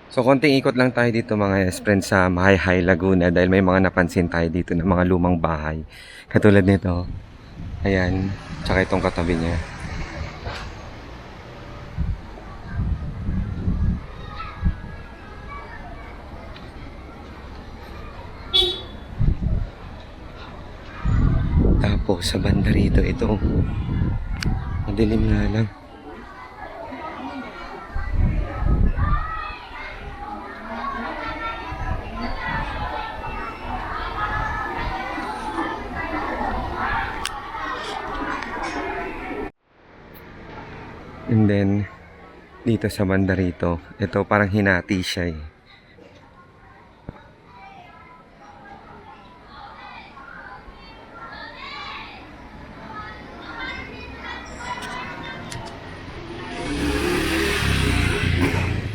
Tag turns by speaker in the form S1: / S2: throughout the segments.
S1: So konting ikot lang tayo dito mga friend sa Mahayhay, Laguna dahil may mga napansin tayo dito na mga lumang bahay. Katulad nito. Ayan. Tsaka itong katabi niya. Tapos sa banda rito ito. Madilim nga lang. And then, dito sa banda rito, ito parang hinati siya eh.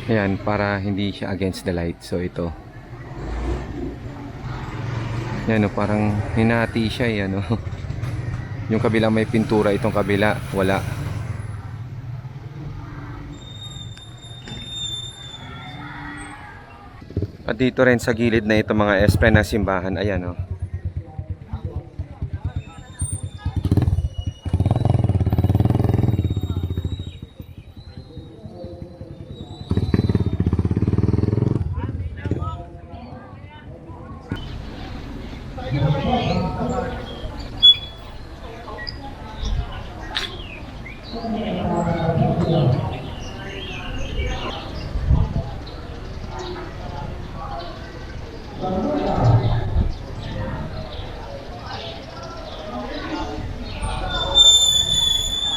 S1: Ayan, para hindi siya against the light. So ito. Ayan, parang hinati siya eh, ano. Yung kabila may pintura, itong kabila wala. At dito rin sa gilid na ito mga espren ng simbahan, ayan oh.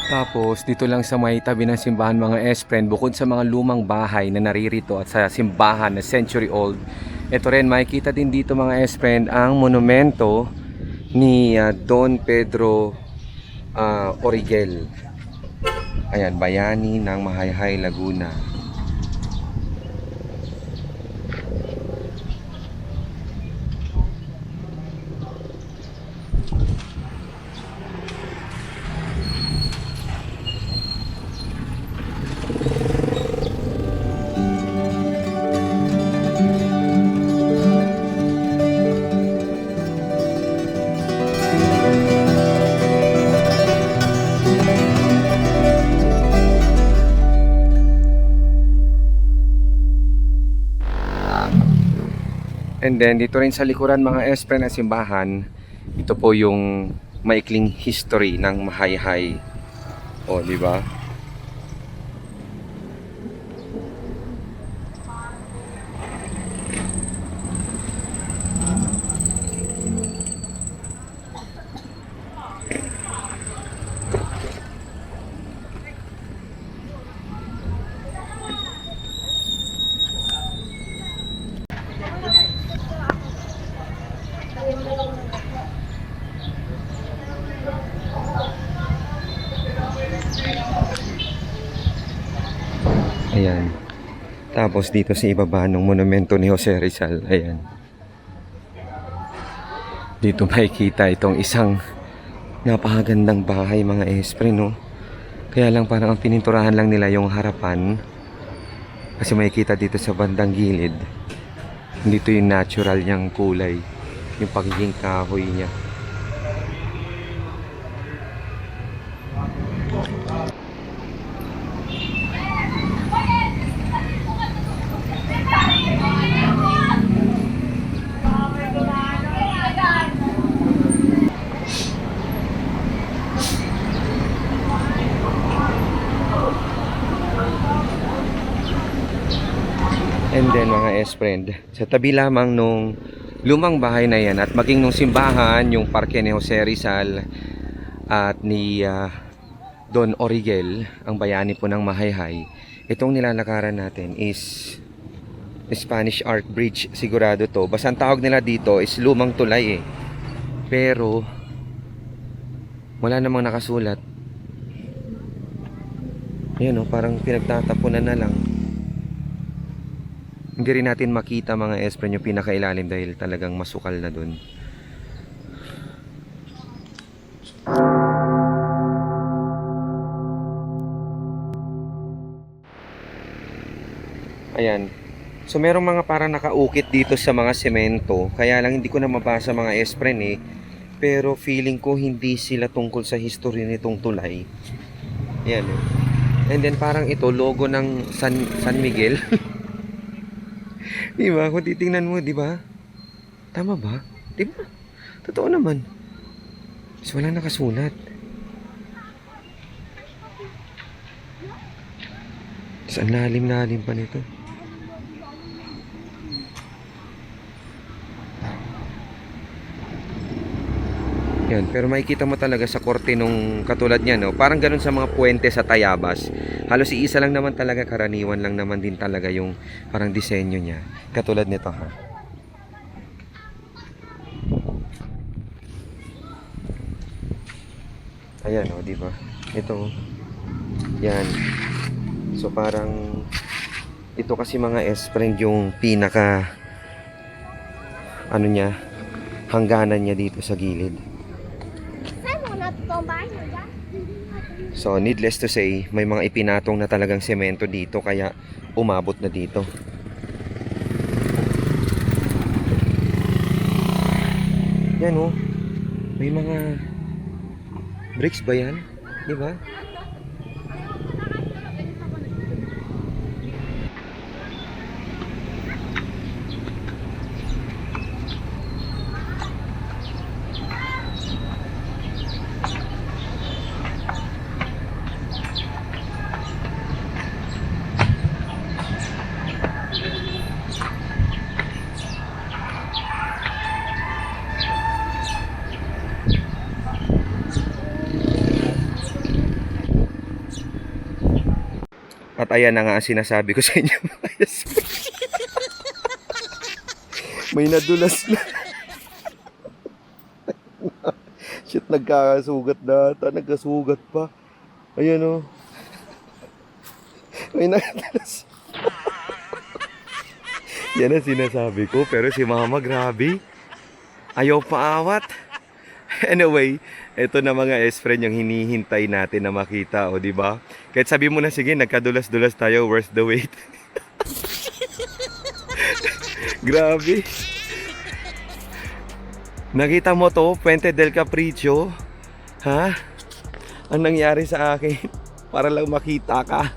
S1: Tapos dito lang sa may tabi ng simbahan mga espren, bukod sa mga lumang bahay na naririto at sa simbahan na century old, ito rin makikita din dito mga espren ang monumento ni Don Pedro Origel. Ayan, bayani ng Mahayhay, Laguna. And then dito rin sa likuran mga espren ng simbahan, ito po yung maikling history ng Mahayhay. O, di ba? Ayan. Tapos dito sa ibaba ng monumento ni Jose Rizal, ayan. Dito makikita itong isang napakagandang bahay mga espre, no? Kaya lang parang ang pininturahan lang nila yung harapan. Kasi makikita dito sa bandang gilid, dito yung natural niyang kulay, yung pagiging kahoy niya. And then mga S-friend, sa tabi lamang nung lumang bahay na yan at maging nung simbahan, yung parke ni Jose Rizal at ni Don Origel, ang bayani po ng Mahayhay, itong nilalakaran natin is Spanish Arch Bridge, sigurado to. Basta ang tawag nila dito is lumang tulay eh. Pero wala namang nakasulat. Ayan oh, parang pinagtatapunan na lang. Hindi rin natin makita mga espren yung pinakailalim dahil talagang masukal na dun. Ayan. So merong mga parang nakaukit dito sa mga semento. Kaya lang hindi ko na mabasa mga S-friend eh. Pero feeling ko hindi sila tungkol sa history nitong tulay. Yan eh. And then parang ito logo ng San Miguel. Di ba? Kung titingnan mo, di ba? Tama ba? Di ba? Totoo naman. So wala nakasulat. Tapos ang lalim-lalim pa nito. Yan, pero makikita mo talaga sa korte nung katulad niya, no? Parang ganun sa mga puwente sa Tayabas. Halos iisa lang naman talaga, karaniwan lang naman din talaga yung parang disenyo niya. Katulad nito, ha? Ayan, oh, di ba? Ito. Yan. So parang ito kasi mga S-friend yung pinaka ano niya, hangganan niya dito sa gilid. So needless to say, may mga ipinatong na talagang semento dito kaya umabot na dito. Yan oh. May mga bricks ba yan? Di ba? At ayan na nga ang sinasabi ko sa inyo. May nadulas na. Shit, nagkakasugat na ata. Nagkasugat pa. Ayan o. May nadulas. Yan ang sinasabi ko. Pero si mama, grabe. Ayaw paawat. Anyway, ito na mga S-friend yung hinihintay natin na makita, o di ba? Kahit sabi mo na sige, nagkadulas-dulas tayo, worth the wait. Grabe. Nakita mo to, Puente del Capricho? Ha? Ang nangyari sa akin, para lang makita ka.